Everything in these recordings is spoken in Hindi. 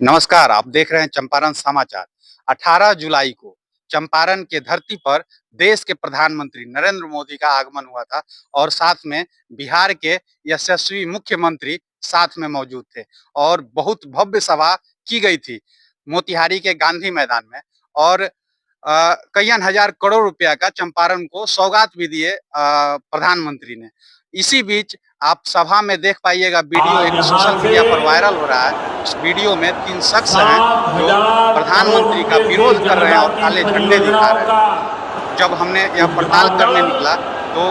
नमस्कार, आप देख रहे हैं चंपारण समाचार। 18 जुलाई को चंपारण के धरती पर देश के प्रधानमंत्री नरेंद्र मोदी का आगमन हुआ था और साथ में बिहार के यशस्वी मुख्यमंत्री साथ में मौजूद थे और बहुत भव्य सभा की गई थी मोतिहारी के गांधी मैदान में और कईयन हजार करोड़ रुपया का चंपारण को सौगात भी दिए प्रधानमंत्री ने। इसी बीच आप सभा में देख पाइएगा, वीडियो आज एक यहाँ सोशल से मीडिया पर वायरल हो रहा है। उस वीडियो में 3 शख्स हैं सात जो हजार करोड़ प्रधानमंत्री का रुपए से विरोध कर रहे हैं ज्यादा और की काले झंडे दिखा परियोजनाओं रहे का हैं। जब हमने यह पड़ताल करने उद्घाटन निकला तो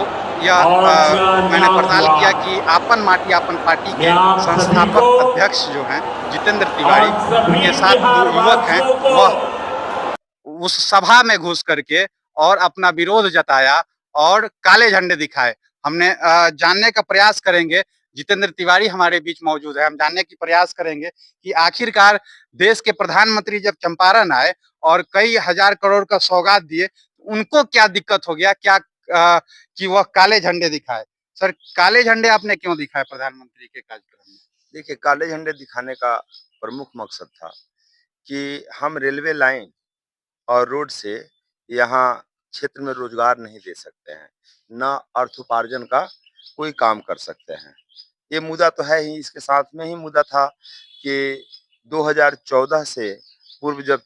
यह और मैंने शिलान्यास पड़ताल हुआ। किया कि आपन माटी आपन पार्टी मैं के आप सभी को संस्थापक अध्यक्ष जो हैं जितेंद्र तिवारी, और सभी उनके साथ 2 युवक हैं, बिहारवासियों को वह उस सभा में घुस करके और अपना विरोध जताया और काले झंडे दिखाए। हमने जानने का प्रयास करेंगे, जितेंद्र तिवारी हमारे बीच मौजूद है, हम जानने की प्रयास करेंगे कि आखिरकार देश के प्रधानमंत्री जब चंपारण आए और कई हजार करोड़ का सौगात दिए, उनको क्या दिक्कत हो गया? क्या कि वह काले झंडे दिखाए? सर, काले झंडे आपने क्यों दिखाए प्रधानमंत्री के कार्यक्रम में? देखिए, काले झंडे दिखाने का प्रमुख मकसद था कि हम रेलवे लाइन और रोड से यहाँ क्षेत्र में रोजगार नहीं दे सकते हैं, ना अर्थोपार्जन का कोई काम कर सकते हैं। ये मुद्दा तो है ही, इसके साथ में ही मुद्दा था कि 2014 से पूर्व जब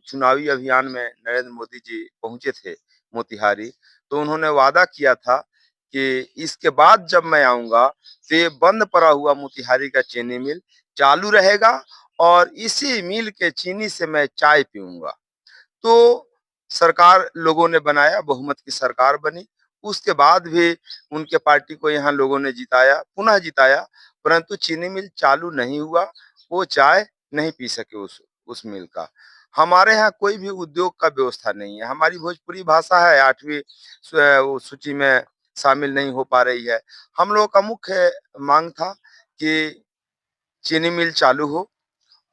चुनावी अभियान में नरेंद्र मोदी जी पहुंचे थे मोतिहारी, तो उन्होंने वादा किया था कि इसके बाद जब मैं आऊंगा तो ये बंद पड़ा हुआ मोतिहारी का चीनी मिल चालू रहेगा और इसी मिल के चीनी से मैं चाय पीऊंगा। तो सरकार लोगों ने बनाया, बहुमत की सरकार बनी। उसके बाद भी उनके पार्टी को यहाँ लोगों ने जिताया, पुनः जिताया, परंतु चीनी मिल चालू नहीं हुआ। वो चाय नहीं पी सके उस मिल का। हमारे यहाँ कोई भी उद्योग का व्यवस्था नहीं है। हमारी भोजपुरी भाषा है 8वीं सूची में शामिल नहीं हो पा रही है। हम लोगों का मुख्य मांग था कि चीनी मिल चालू हो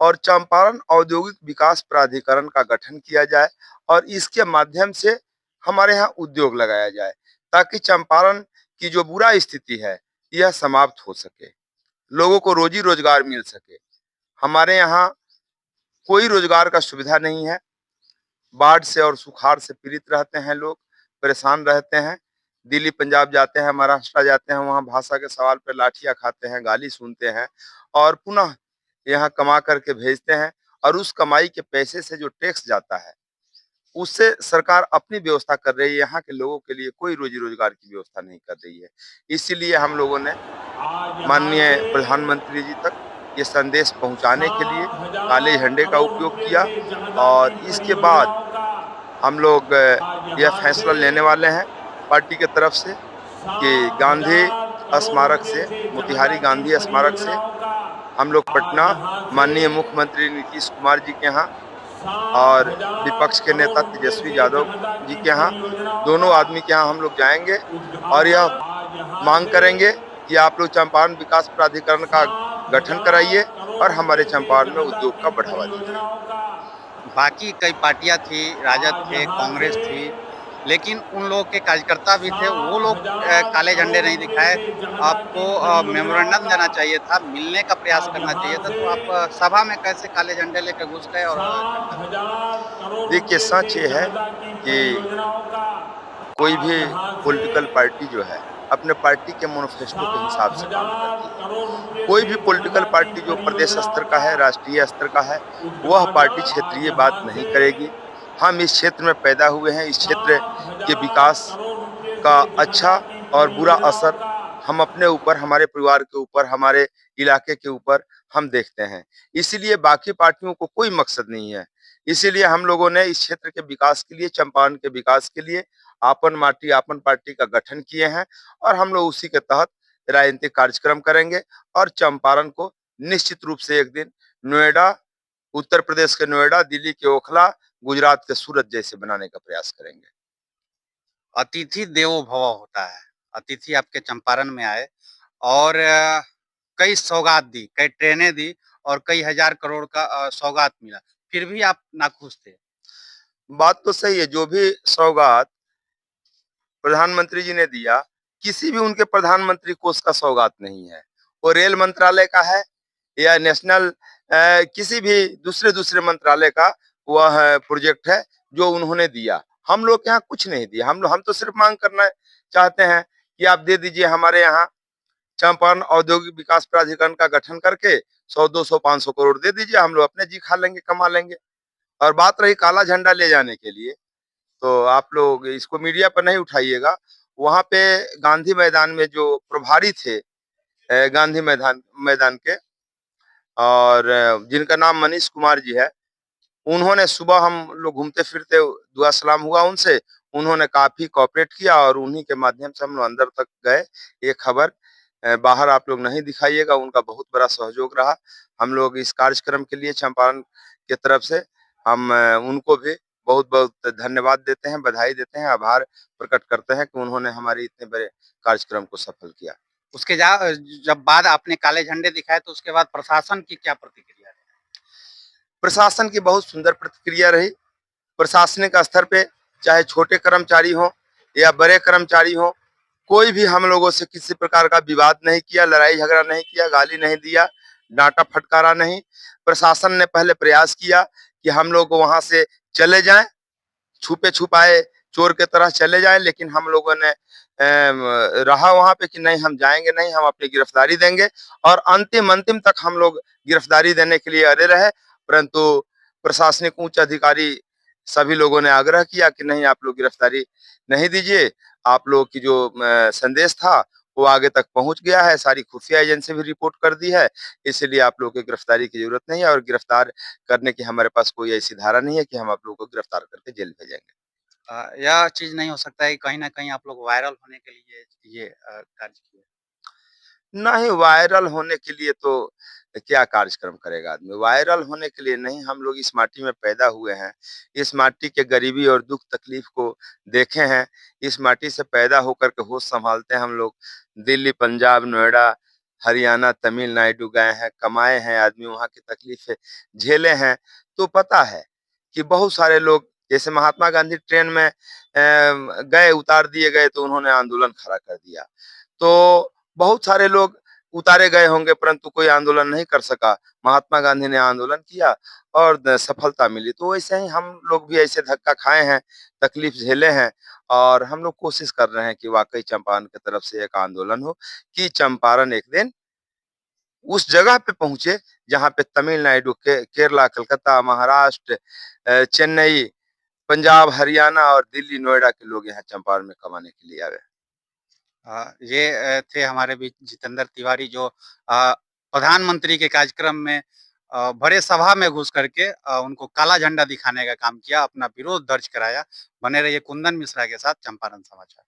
और चंपारण औद्योगिक विकास प्राधिकरण का गठन किया जाए और इसके माध्यम से हमारे यहाँ उद्योग लगाया जाए, ताकि चंपारण की जो बुरा स्थिति है यह समाप्त हो सके, लोगों को रोजी रोजगार मिल सके। हमारे यहाँ कोई रोजगार का सुविधा नहीं है। बाढ़ से और सुखाड़ से पीड़ित रहते हैं लोग, परेशान रहते हैं। दिल्ली पंजाब जाते हैं, महाराष्ट्र जाते हैं, वहाँ भाषा के सवाल पर लाठियां खाते हैं, गाली सुनते हैं और पुनः यहाँ कमा करके भेजते हैं और उस कमाई के पैसे से जो टैक्स जाता है उससे सरकार अपनी व्यवस्था कर रही है। यहाँ के लोगों के लिए कोई रोजी रोजगार की व्यवस्था नहीं कर रही है। इसीलिए हम लोगों ने आज यहाँ माननीय से प्रधानमंत्री जी तक ये संदेश पहुंचाने के लिए सात काले हजार झंडे का करोड़ उपयोग रुपए किया से ज्यादा और की इसके बाद परियोजनाओं का हम लोग आज यह यहाँ फैसला से लेने वाले हैं पार्टी के तरफ से कि सात गांधी हजार करोड़ स्मारक रुपए से, से ज्यादा मोतिहारी की गांधी स्मारक से परियोजनाओं का हम लोग आज पटना यहाँ से माननीय मुख्यमंत्री नीतीश कुमार जी के यहाँ सात और हजार विपक्ष के नेता करोड़ रुपए तेजस्वी से यादव ज्यादा जी की के यहाँ, परियोजनाओं दोनों का आदमी के यहाँ हम लोग जाएंगे और यह उद्घाटन आज यहाँ मांग से करेंगे कि आप लोग चंपारण विकास प्राधिकरण का सात गठन हजार कराइए करोड़ और हमारे रुपए से चंपारण में ज्यादा उद्योग का की बढ़ावा दीजिए। परियोजनाओं का बाकी कई पार्टियां थी, राजद आज थे, यहाँ से कांग्रेस थी, लेकिन उन लोगों के कार्यकर्ता भी थे, वो सात लोग हजार काले झंडे करोड़ नहीं रुपए दिखाए। से ज्यादा आपको की परियोजनाओं मेमोरेंडम का देना चाहिए था, मिलने का प्रयास आज करना यहाँ चाहिए था, से तो आप सभा में कैसे काले झंडे लेकर घुस गए और सात झंडा? हजार करोड़ देखिए, रुपए सच से ये है ज्यादा की कि परियोजनाओं का कोई भी आज यहाँ से पॉलिटिकल पार्टी जो है अपने पार्टी के मैनिफेस्टो के हिसाब सात से काम हजार करती है। करोड़ रुपए कोई से भी पॉलिटिकल ज्यादा की पार्टी जो प्रदेश स्तर परियोजनाओं का का है, राष्ट्रीय स्तर का है, वह पार्टी उद्घाटन आज क्षेत्रीय बात यहाँ नहीं से करेगी। हम इस क्षेत्र में पैदा हुए हैं, इस क्षेत्र सात के हजार विकास करोड़ रुपए का से ज्यादा अच्छा की और बुरा परियोजनाओं असर का हम अपने ऊपर, हमारे परिवार के ऊपर, हमारे इलाके के ऊपर हम देखते हैं। इसीलिए बाकी पार्टियों को कोई मकसद नहीं है। इसीलिए हम लोगों ने इस क्षेत्र के विकास के लिए, चंपारण के विकास के लिए आपन माटी आपन पार्टी का गठन किए हैं और हम लोग उसी के तहत राजनीतिक कार्यक्रम करेंगे और चंपारण को निश्चित रूप से एक दिन नोएडा, उत्तर प्रदेश के नोएडा, दिल्ली के ओखला, गुजरात के सूरत जैसे बनाने का प्रयास करेंगे। अतिथि देवो भव होता है। अतिथि आपके चंपारण में आए और कई सौगात दी, कई ट्रेनें दी और कई हजार करोड़ का सौगात मिला, फिर भी आप नाखुश थे। बात तो सही है, जो भी सौगात प्रधानमंत्री जी ने दिया, किसी भी उनके प्रधानमंत्री कोष का सौगात नहीं है। वो रेल मंत्रालय का है या नेशनल किसी भी दूसरे मंत्रालय का वह प्रोजेक्ट है जो उन्होंने दिया। हम लोग के यहाँ कुछ नहीं दिया। हम तो सिर्फ मांग करना चाहते हैं कि आप दे दीजिए हमारे यहाँ चंपारण औद्योगिक विकास प्राधिकरण का गठन करके 100, 200, 500 करोड़ दे दीजिए, हम लोग अपने जी खा लेंगे, कमा लेंगे। और बात रही काला झंडा ले जाने के लिए, तो आप लोग इसको मीडिया पर नहीं उठाइएगा। वहां पे गांधी मैदान में जो प्रभारी थे गांधी मैदान मैदान के, और जिनका नाम मनीष कुमार जी है, उन्होंने सुबह हम लोग घूमते फिरते दुआ सलाम हुआ उनसे, उन्होंने काफी कोऑपरेट किया और उन्हीं के माध्यम से हम लोग अंदर तक गए। ये खबर बाहर आप लोग नहीं दिखाइएगा, उनका बहुत बड़ा सहयोग रहा। हम लोग इस कार्यक्रम के लिए चंपारण की तरफ से हम उनको भी बहुत बहुत धन्यवाद देते हैं, बधाई देते हैं, आभार प्रकट करते हैं कि उन्होंने हमारे इतने बड़े कार्यक्रम को सफल किया। उसके जब बाद आपने काले झंडे दिखाए तो उसके बाद प्रशासन की क्या प्रतिक्रिया रही? प्रशासन की बहुत सुंदर प्रतिक्रिया रही। प्रशासनिक स्तर पे चाहे छोटे कर्मचारी हो या बड़े कर्मचारी हो, कोई भी हम लोगों से किसी प्रकार का विवाद नहीं किया, लड़ाई झगड़ा नहीं किया, गाली नहीं दिया, डांटा फटकारा नहीं। प्रशासन ने पहले प्रयास किया कि हम लोग वहां से चले जाएं, छुपे छुपाए चोर के तरह चले जाएं, लेकिन हम लोगों ने रहा वहां पे कि नहीं, हम जाएंगे नहीं, हम अपनी गिरफ्तारी देंगे। और अंतिम अंतिम तक हम लोग गिरफ्तारी देने के लिए अड़े रहे, परंतु प्रशासनिक उच्च अधिकारी सभी लोगों ने आग्रह किया कि नहीं, आप लोग गिरफ्तारी नहीं दीजिए, आप लोग की जो संदेश था वो आगे तक पहुंच गया है, सारी खुफिया एजेंसी भी रिपोर्ट कर दी है, इसलिए आप लोगों की गिरफ्तारी की जरूरत नहीं है, और गिरफ्तार करने की हमारे पास कोई ऐसी धारा नहीं है कि हम आप लोगों को गिरफ्तार करके जेल भेजेंगे। यह चीज नहीं हो सकता है कि कहीं ना कहीं आप लोग वायरल होने के लिए ये कार्य किए? नहीं, वायरल होने के लिए तो क्या कार्यक्रम करेगा आदमी, वायरल होने के लिए नहीं। हम लोग इस माटी में पैदा हुए हैं, इस माटी के गरीबी और दुख तकलीफ को देखे हैं, इस माटी से पैदा होकर के होश संभालते हैं हम लोग। दिल्ली, पंजाब, नोएडा, हरियाणा, तमिलनाडु गए हैं, कमाए हैं आदमी, वहाँ की तकलीफें झेले हैं, तो पता है कि बहुत सारे लोग, जैसे महात्मा गांधी ट्रेन में गए, उतार दिए गए तो उन्होंने आंदोलन खड़ा कर दिया। तो बहुत सारे लोग उतारे गए होंगे, परंतु कोई आंदोलन नहीं कर सका। महात्मा गांधी ने आंदोलन किया और सफलता मिली। तो वैसे ही हम लोग भी ऐसे धक्का खाए हैं, तकलीफ झेले हैं, और हम लोग कोशिश कर रहे हैं कि वाकई चंपारण की तरफ से एक आंदोलन हो कि चंपारण एक दिन उस जगह पे पहुंचे जहां पे तमिलनाडु के केरला, कलकत्ता, महाराष्ट्र, चेन्नई, पंजाब, हरियाणा और दिल्ली, नोएडा के लोग यहाँ चंपारण में कमाने के लिए आए। ये थे हमारे बीच जितेंद्र तिवारी जो प्रधानमंत्री के कार्यक्रम में बड़े सभा में घुस करके उनको काला झंडा दिखाने का काम किया, अपना विरोध दर्ज कराया। बने रहिए कुंदन मिश्रा के साथ, चंपारण समाचार।